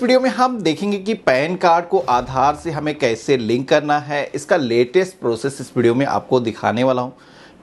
Video में हम देखेंगे कि पैन कार्ड को आधार से हमें कैसे लिंक करना है। इसका लेटेस्ट प्रोसेस इस वीडियो में आपको दिखाने वाला हूं।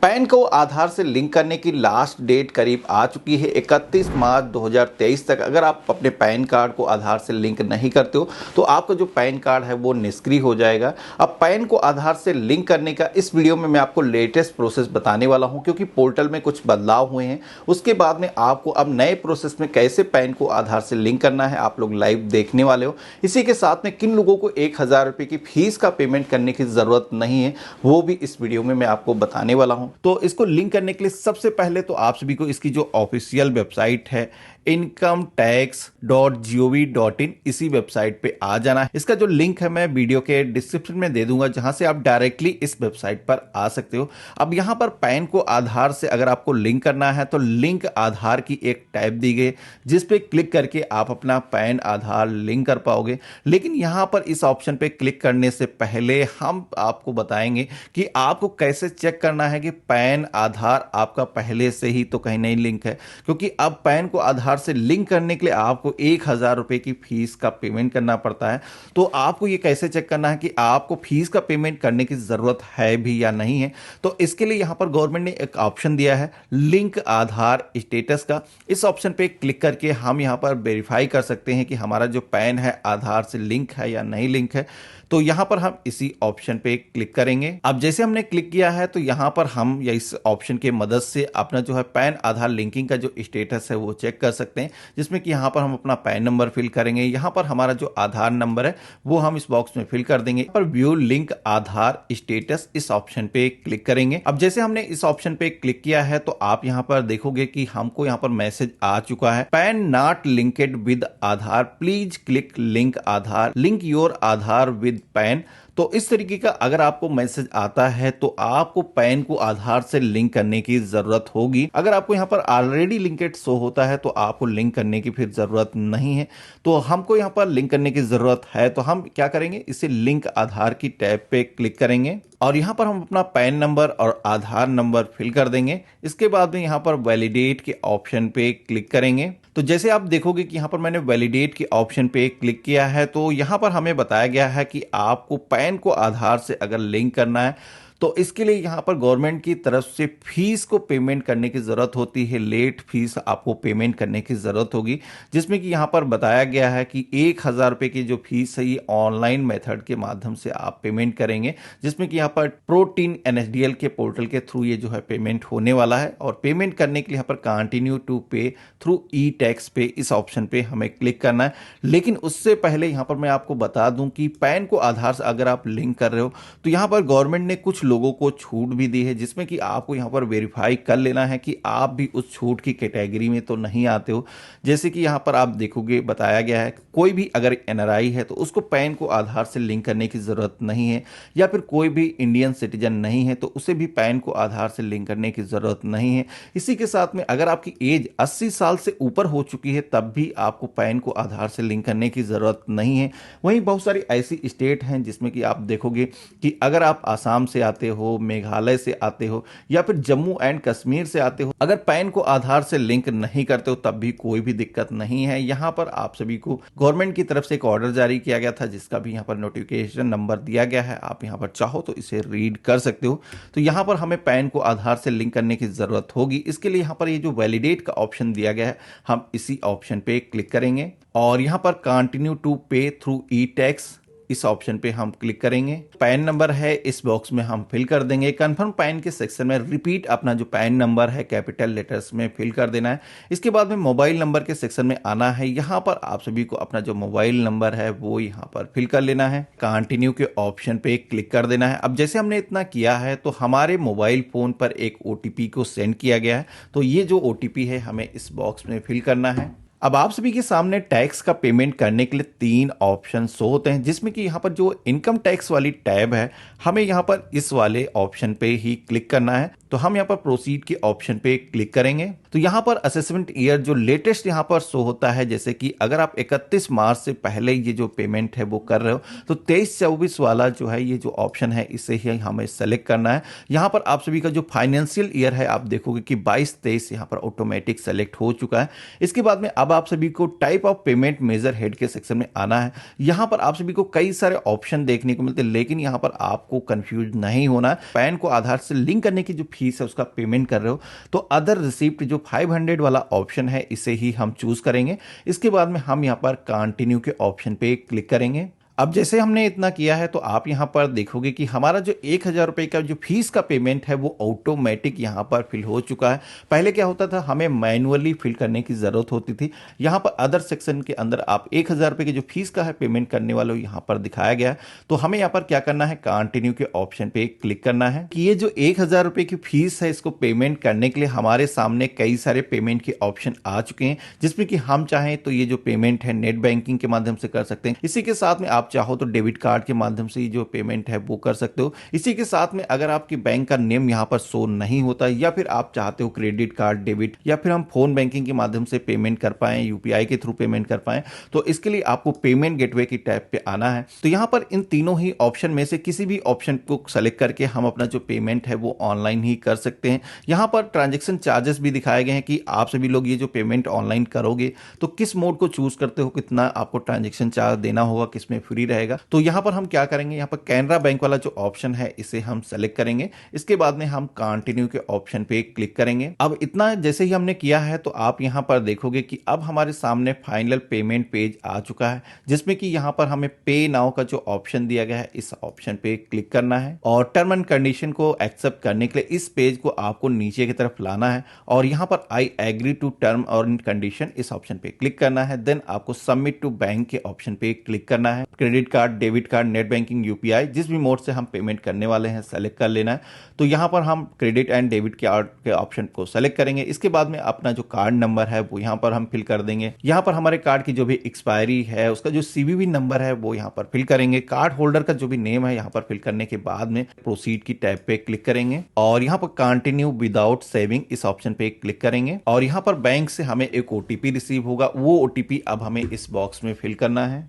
पैन को आधार से लिंक करने की लास्ट डेट करीब आ चुकी है 31 मार्च 2023 तक। अगर आप अपने पैन कार्ड को आधार से लिंक नहीं करते हो तो आपका जो पैन कार्ड है वो निष्क्रिय हो जाएगा। अब पैन को आधार से लिंक करने का इस वीडियो में मैं आपको लेटेस्ट प्रोसेस बताने वाला हूं, क्योंकि पोर्टल में कुछ बदलाव हुए हैं। उसके बाद में आपको अब नए प्रोसेस में कैसे पैन को आधार से लिंक करना है आप लोग लाइव देखने वाले हो। इसी के साथ में किन लोगों को 1000 रुपये की फीस का पेमेंट करने की ज़रूरत नहीं है वो भी इस वीडियो में मैं आपको बताने वाला हूं। तो इसको लिंक करने के लिए सबसे पहले तो आप सभी को इसकी जो ऑफिशियल वेबसाइट है incometax.gov.in इसी वेबसाइट पे आ जाना है। इसका जो लिंक है मैं वीडियो के डिस्क्रिप्शन में दे दूंगा, जहां से आप डायरेक्टली इस वेबसाइट पर आ सकते हो। अब यहां पर पैन को आधार से अगर आपको लिंक करना है तो लिंक आधार की एक टैब दी गई, जिस पे क्लिक करके आप अपना पैन आधार लिंक कर पाओगे। लेकिन यहां पर इस ऑप्शन पे क्लिक करने से पहले हम आपको बताएंगे कि आपको कैसे चेक करना है कि पैन आधार आपका पहले से ही तो कहीं नहीं लिंक है, क्योंकि अब पैन को आधार से लिंक करने के लिए आपको 1000 रुपए की फीस का पेमेंट करना पड़ता है। तो आपको ये कैसे चेक करना है कि आपको फीस का पेमेंट करने की जरूरत है भी या नहीं है, तो इसके लिए यहां पर गवर्नमेंट ने एक ऑप्शन दिया है लिंक आधार स्टेटस का। इस ऑप्शन पे क्लिक करके हम यहां पर वेरीफाई कर सकते हैं कि हमारा जो पैन है आधार से लिंक है या नहीं लिंक है। तो यहां पर हम इसी ऑप्शन पे क्लिक करेंगे। अब जैसे हमने क्लिक किया है तो यहां पर हम या इस ऑप्शन की मदद से अपना जो है पैन आधार लिंकिंग का जो स्टेटस है वो चेक कर सकते हैं, जिसमें कि यहां पर हम अपना पैन नंबर फिल करेंगे। यहां पर हमारा जो आधार नंबर है वो हम इस बॉक्स में फिल कर देंगे। पर व्यू लिंक आधार स्टेटस इस ऑप्शन पे क्लिक करेंगे। अब जैसे हमने इस ऑप्शन पे क्लिक किया है तो आप यहां पर देखोगे कि हमको यहां पर मैसेज आ चुका है, pan not linked with Aadhaar, please click link Aadhaar, link your Aadhaar with pan. तो इस तरीके का अगर आपको मैसेज आता है तो आपको पैन को आधार से लिंक करने की जरूरत होगी। अगर आपको यहां पर ऑलरेडी लिंकेड शो होता है तो आपको लिंक करने की फिर जरूरत नहीं है। तो हमको यहां पर लिंक करने की जरूरत है, तो हम क्या करेंगे, इसे लिंक आधार की टैब पे क्लिक करेंगे और यहां पर हम अपना पैन नंबर और आधार नंबर फिल कर देंगे। इसके बाद में यहां पर वैलिडेट के ऑप्शन पे क्लिक करेंगे। तो जैसे आप देखोगे कि यहां पर मैंने वैलिडेट के ऑप्शन पे क्लिक किया है तो यहां पर हमें बताया गया है कि आपको पैन को आधार से अगर लिंक करना है तो इसके लिए यहां पर गवर्नमेंट की तरफ से फीस को पेमेंट करने की जरूरत होती है। लेट फीस आपको पेमेंट करने की जरूरत होगी, जिसमें कि यहां पर बताया गया है कि 1000 रुपए की जो फीस है ये ऑनलाइन मेथड के माध्यम से आप पेमेंट करेंगे, जिसमें कि यहां पर प्रोटीन एनएसडीएल के पोर्टल के थ्रू ये जो है पेमेंट होने वाला है। और पेमेंट करने के लिए यहां पर कंटिन्यू टू पे थ्रू ई टैक्स पे इस ऑप्शन पे हमें क्लिक करना है। लेकिन उससे पहले यहां पर मैं आपको बता दूं कि पैन को आधार से अगर आप लिंक कर रहे हो तो यहां पर गवर्नमेंट ने कुछ लोगों को छूट भी दी है, जिसमें कि आपको यहां पर वेरीफाई कर लेना है कि आप भी उस छूट की कैटेगरी में तो नहीं आते हो। जैसे कि यहां पर आप देखोगे बताया गया है कोई भी अगर एनआरआई है तो उसको पैन को आधार से लिंक करने की जरूरत नहीं है, या फिर कोई भी इंडियन सिटीजन नहीं है तो उसे भी पैन को आधार से लिंक करने की जरूरत नहीं है। इसी के साथ में अगर आपकी एज 80 साल से ऊपर हो चुकी है तब भी आपको पैन को आधार से लिंक करने की जरूरत नहीं है। वहीं बहुत सारी ऐसी स्टेट हैं जिसमें कि आप देखोगे कि अगर आप आसाम से आते हो, मेघालय से आते हो या फिर जम्मू एंड कश्मीर से आते हो, अगर पैन को आधार से लिंक नहीं करते हो तब भी कोई भी दिक्कत नहीं है। यहां पर आप सभी को गवर्नमेंट की तरफ से एक ऑर्डर जारी किया गया था, जिसका भी यहां पर नोटिफिकेशन नंबर दिया गया है। आप यहां पर चाहो तो इसे रीड कर सकते हो। तो यहां पर हमें पैन को आधार से लिंक करने की जरूरत होगी। इसके लिए यहां पर ये जो वैलिडेट का ऑप्शन दिया गया है हम इसी ऑप्शन पे क्लिक करेंगे और यहां पर कंटिन्यू टू पे थ्रू ई टैक्स इस ऑप्शन पे हम क्लिक करेंगे। पैन नंबर है इस बॉक्स में हम फिल कर देंगे। कंफर्म पैन के सेक्शन में रिपीट अपना जो पैन नंबर है कैपिटल लेटर्स में फिल कर देना है। इसके बाद में मोबाइल नंबर के सेक्शन में आना है। यहां पर आप सभी को अपना जो मोबाइल नंबर है वो यहां पर फिल कर लेना है। कंटिन्यू के ऑप्शन पे क्लिक कर देना है। अब जैसे हमने इतना किया है तो हमारे मोबाइल फोन पर एक ओटीपी को सेंड किया गया है, तो ये जो ओटीपी है हमें इस बॉक्स में फिल करना है। अब आप सभी के सामने टैक्स का पेमेंट करने के लिए 3 ऑप्शन शो होते हैं, जिसमें कि यहाँ पर जो इनकम टैक्स वाली टैब है हमें यहाँ पर इस वाले ऑप्शन पे ही क्लिक करना है। तो हम यहाँ पर प्रोसीड के ऑप्शन पे क्लिक करेंगे। तो यहाँ पर असेसमेंट ईयर जो लेटेस्ट यहाँ पर शो होता है, जैसे कि अगर आप 31 मार्च से पहले ये जो पेमेंट है वो कर रहे हो तो 23-24 वाला जो है ये जो ऑप्शन है इसे ही हमें सेलेक्ट करना है। यहाँ पर आप सभी का जो फाइनेंशियल ईयर है आप देखोगे कि 22-23 यहाँ पर ऑटोमेटिक सेलेक्ट हो चुका है। इसके बाद में अब आप सभी को type of payment major head के सेक्शन में आना है। यहाँ पर आप सभी को कई सारे ऑप्शन देखने को मिलते हैं, लेकिन यहाँ पर आपको कंफ्यूज नहीं होना है। पैन को आधार से लिंक करने की जो फीस है उसका पेमेंट कर रहे हो तो अदर रिसिप्ट जो 500 वाला ऑप्शन है इसे ही हम चूज करेंगे। इसके बाद में हम यहाँ पर कंटिन्यू के ऑप्शन पे क्लिक करेंगे। अब जैसे हमने इतना किया है तो आप यहाँ पर देखोगे कि हमारा जो 1000 रुपये का जो फीस का पेमेंट है वो ऑटोमेटिक यहाँ पर फिल हो चुका है। पहले क्या होता था, हमें मैनुअली फिल करने की ज़रूरत होती थी। यहाँ पर अदर सेक्शन के अंदर आप 1000 रुपये की जो फीस का है पेमेंट करने वालों यहाँ पर दिखाया गया है। तो हमें यहाँ पर क्या करना है, कंटिन्यू के ऑप्शन पे क्लिक करना है कि ये जो 1000 रुपये की फीस है इसको पेमेंट करने के लिए हमारे सामने कई सारे पेमेंट के ऑप्शन आ चुके हैं, जिसमें कि हम चाहें तो ये जो पेमेंट है नेट बैंकिंग के माध्यम से कर सकते हैं। इसी के साथ में आप चाहो तो डेबिट कार्ड के माध्यम से जो पेमेंट है वो कर सकते हो। इसी के साथ में अगर आपके बैंक का नेम यहाँ पर शो नहीं होता या फिर आप चाहते हो क्रेडिट कार्ड, डेबिट या फिर हम फोन बैंकिंग के माध्यम से पेमेंट कर पाएं, यूपीआई के थ्रू पेमेंट कर पाएं, तो इसके लिए आपको पेमेंट गेटवे की टैब पे आना है। तो यहाँ पर इन तीनों ही ऑप्शन में से किसी भी ऑप्शन को सेलेक्ट करके हम अपना जो पेमेंट है वो ऑनलाइन ही कर सकते हैं। यहाँ पर ट्रांजेक्शन चार्जेस भी दिखाए गए हैं कि आप सभी लोग ये जो पेमेंट ऑनलाइन करोगे तो किस मोड को चूज करते हो, कितना आपको ट्रांजेक्शन चार्ज देना होगा, किसमें फ्री रहेगा। तो यहां पर हम क्या करेंगे, यहां पर कैनरा बैंक वाला जो ऑप्शन है इसे हम सेलेक्ट करेंगे। इसके बाद में हम कंटिन्यू के ऑप्शन पे क्लिक करेंगे। अब इतना जैसे ही हमने किया है तो आप यहां पर देखोगे कि अब हमारे सामने फाइनल पेमेंट पेज आ चुका है, जिसमें कि यहां पर हमें पे नाउ का जो ऑप्शन दिया गया है इस ऑप्शन पे क्लिक करना है और टर्म एंड कंडीशन को एक्सेप्ट करने के लिए इस पेज को आपको नीचे की तरफ लाना है और यहां पर आई एग्री टू टर्म और कंडीशन इस ऑप्शन पे क्लिक करना है। देन आपको सबमिट टू बैंक के ऑप्शन पे क्लिक करना है। Credit card, debit card, net banking, UPI जिस भी मोड से हम पेमेंट करने वाले हैं सेलेक्ट कर लेना है। तो यहाँ पर हम क्रेडिट एंड डेबिट कार्ड के ऑप्शन को सेलेक्ट करेंगे। इसके बाद में अपना जो कार्ड नंबर है वो यहाँ पर हम फिल कर देंगे। यहाँ पर हमारे कार्ड की जो भी एक्सपायरी है उसका जो सीवीवी नंबर है वो यहाँ पर फिल करेंगे। कार्ड होल्डर का जो भी नेम है यहाँ पर फिल करने के बाद में प्रोसीड की टैब पे क्लिक करेंगे और यहाँ पर कंटिन्यू विदाउट सेविंग इस ऑप्शन पे क्लिक करेंगे और यहाँ पर बैंक से हमें एक ओटीपी रिसीव होगा। वो ओटीपी अब हमें इस बॉक्स में फिल करना है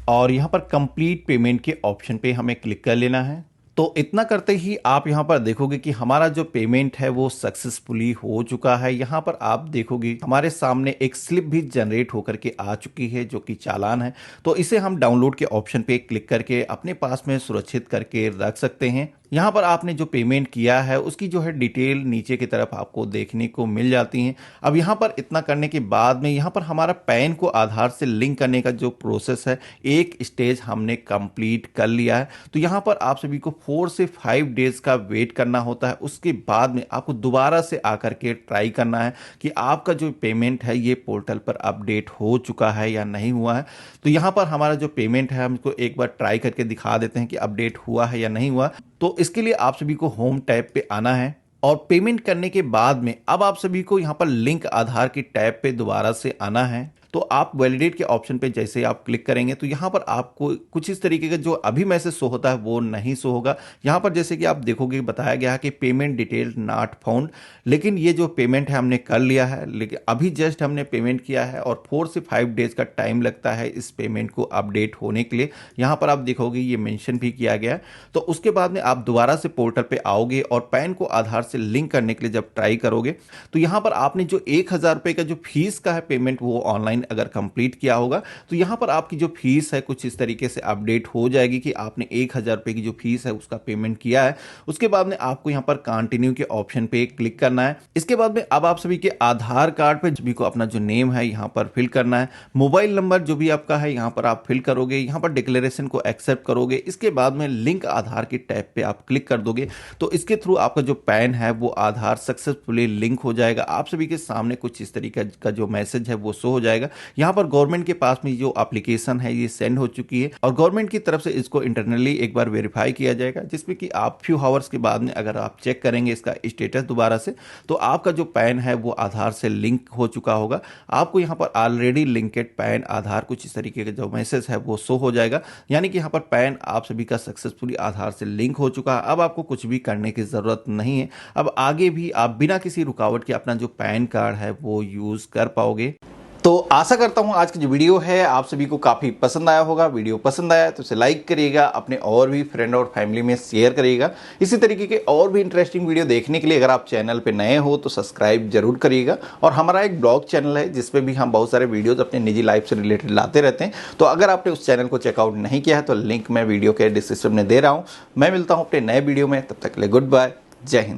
और यहां पर कंप्लीट पेमेंट के ऑप्शन पे हमें क्लिक कर लेना है। तो इतना करते ही आप यहां पर देखोगे कि हमारा जो पेमेंट है वो सक्सेसफुली हो चुका है। यहां पर आप देखोगे हमारे सामने एक स्लिप भी जनरेट होकर के आ चुकी है जो कि चालान है। तो इसे हम डाउनलोड के ऑप्शन पे क्लिक करके अपने पास में सुरक्षित करके रख सकते हैं। यहाँ पर आपने जो पेमेंट किया है उसकी जो है डिटेल नीचे की तरफ आपको देखने को मिल जाती हैं। अब यहाँ पर इतना करने के बाद में यहाँ पर हमारा पैन को आधार से लिंक करने का जो प्रोसेस है एक स्टेज हमने कंप्लीट कर लिया है। तो यहाँ पर आप सभी को 4 से 5 डेज का वेट करना होता है। उसके बाद में आपको दोबारा से आकर के ट्राई करना है कि आपका जो पेमेंट है ये पोर्टल पर अपडेट हो चुका है या नहीं हुआ है। तो यहाँ पर हमारा जो पेमेंट है हम इसको एक बार ट्राई करके दिखा देते हैं कि अपडेट हुआ है या नहीं हुआ। तो इसके लिए आप सभी को होम टैब पे आना है और पेमेंट करने के बाद में अब आप सभी को यहाँ पर लिंक आधार की टैब पे दोबारा से आना है। तो आप वैलिडेट के ऑप्शन पे जैसे आप क्लिक करेंगे तो यहाँ पर आपको कुछ इस तरीके का जो अभी मैसेज शो होता है वो नहीं शो होगा। यहाँ पर जैसे कि आप देखोगे बताया गया है कि पेमेंट डिटेल नॉट फाउंड, लेकिन ये जो पेमेंट है हमने कर लिया है, लेकिन अभी जस्ट हमने पेमेंट किया है और 4 से 5 डेज का टाइम लगता है इस पेमेंट को अपडेट होने के लिए। यहाँ पर आप देखोगे ये मेंशन भी किया गया है। तो उसके बाद में आप दोबारा से पोर्टल पे आओगे और पैन को आधार से लिंक करने के लिए जब ट्राई करोगे तो यहाँ पर आपने जो 1000 रुपये का जो फीस का है पेमेंट वो ऑनलाइन अगर कंप्लीट किया होगा तो यहां पर आपकी जो फीस है कुछ इस तरीके से अपडेट हो जाएगी कि आपने 1000 रुपए की जो फीस है उसका पेमेंट किया है। उसके बाद में आपको यहां पर कंटिन्यू के ऑप्शन पे क्लिक करना है। इसके बाद में अब आप सभी के आधार कार्ड पे सभी को अपना जो नेम है यहां पर फिल करना है। मोबाइल नंबर जो भी आपका है यहां पर आप फिल करोगे, यहां पर डिक्लेरेशन को एक्सेप्ट करोगे। इसके बाद में लिंक आधार की टैब पे आप क्लिक कर दोगे तो इसके थ्रू आपका जो पैन है वो आधार सक्सेसफुली लिंक हो जाएगा। आप सभी के सामने कुछ इस तरीके का जो मैसेज है वो शो हो जाएगा यहाँ पर गवर्नमेंट के पास में जो एप्लीकेशन है ये सेंड हो चुकी है और गवर्नमेंट की तरफ से इसको इंटरनली एक बार वेरीफाई किया जाएगा, जिसमें कि आप फ्यू आवर्स के बाद में अगर आप चेक करेंगे इसका स्टेटस दोबारा से, तो आपका जो पैन है वो आधार से लिंक हो चुका होगा। आपको यहाँ पर ऑलरेडी लिंकेड पैन आधार कुछ इस तरीके का जो मैसेज है वो शो हो जाएगा, यानी कि यहाँ पर पैन आप सभी का सक्सेसफुली आधार से लिंक हो चुका है। अब आपको कुछ भी करने की जरूरत नहीं है। अब आगे भी आप बिना किसी रुकावट के अपना जो पैन कार्ड है वो यूज कर पाओगे। तो आशा करता हूं आज की जो वीडियो है आप सभी को काफ़ी पसंद आया होगा। वीडियो पसंद आया तो इसे लाइक करिएगा, अपने और भी फ्रेंड और फैमिली में शेयर करिएगा। इसी तरीके के और भी इंटरेस्टिंग वीडियो देखने के लिए अगर आप चैनल पे नए हो तो सब्सक्राइब जरूर करिएगा। और हमारा एक ब्लॉग चैनल है जिसपे भी हम बहुत सारे वीडियोज़ अपने निजी लाइफ से रिलेटेड लाते रहते हैं। तो अगर आपने उस चैनल को चेकआउट नहीं किया है तो लिंक मैं वीडियो के डिस्क्रिप्शन में दे रहा हूँ। मैं मिलता हूँ अपने नए वीडियो में, तब तक के लिए गुड बाय, जय हिंद।